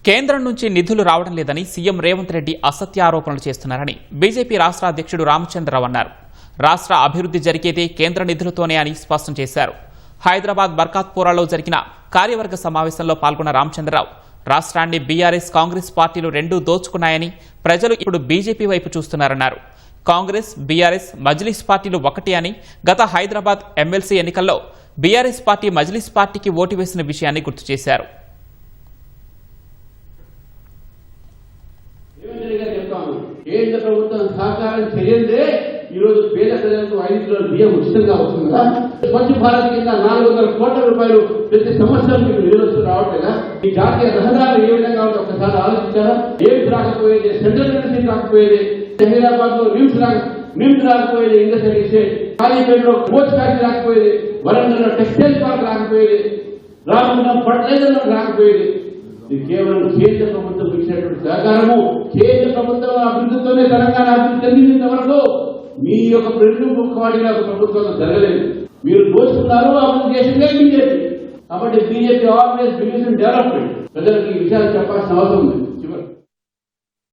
కేంద్రం నుంచి నిధులు రావడం లేదని సీఎం రేవంత్ రెడ్డి అసత్య ఆరోపణలు చేస్తున్నారని బీజేపీ రాష్ట్ర అధ్యక్షుడు రామచంద్రరావు అన్నారు. రాష్ట్ర అభివృద్ధి జరిగేదే కేంద్ర నిధులతోనే అని స్పష్టం చేశారు. హైదరాబాద్ బర్కాత్పురాలో జరిగిన కార్యవర్గ సమావేశంలో పాల్గొన్న రామచంద్రరావు రాష్ట్రాన్ని బీఆర్ఎస్ కాంగ్రెస్ పార్టీలు రెండూ దోచుకున్నాయని, ప్రజలు ఇప్పుడు బీజేపీ వైపు చూస్తున్నారన్నారు. కాంగ్రెస్ బీఆర్ఎస్ మజ్లిస్ పార్టీలు ఒకటే అని, గత హైదరాబాద్ ఎమ్మెల్సీ ఎన్నికల్లో బీఆర్ఎస్ పార్టీ మజ్లిస్ పార్టీకి ఓటు వేసిన విషయాన్ని గుర్తు చేశారు. కేంద్ర ప్రభుత్వం సహకారం చేయందే ఈరోజు పేద ప్రజలకు 5 కిలోల బియ్యం ఉచితంగా వస్తుంది కదా. స్వచ్ఛ భారత్ కింద 400 కోట్ల రూపాయలు ప్రతి సంవత్సరం మీకు నిధులు రావట్లేదా? ఈ జాతీయ రహదారులు ఏ విధంగా ఉంటే ఒకసారి ఆలోచించారా? ఏమ్స్ రాకపోయేది, సెంట్రల్ యూనివర్సిటీ రాకపోయేది, హైదరాబాద్ లో నిమ్స్ రాకపోయేది, ఇండస్ట్రియల్ ఎస్టేట్, కాళీపేటలో కోచ్ ఫ్యాక్టరీ రాకపోయేది, వరంగల్ లో టెక్స్టైల్ పార్క్ రాకపోయేది, రామగుండం ఫర్టిలైజర్లో రాకపోయేది. ఇది కేవలం కేంద్ర ప్రభుత్వం ఇచ్చినటువంటి సహకారము. కేంద్ర ప్రభుత్వం అభివృద్ధితోనే తెలంగాణ అభివృద్ధి చెందినంత వరకు మీ యొక్క వాడిగా ఒక ప్రభుత్వం జరగలేదు. మీరు దోచుకున్నారు, అభివృద్ధి చేసిందే బీజేపీ. కాబట్టి BJP always believes in development. ప్రజలకు ఈ విషయాలు చెప్పాల్సిన అవసరం ఉంది.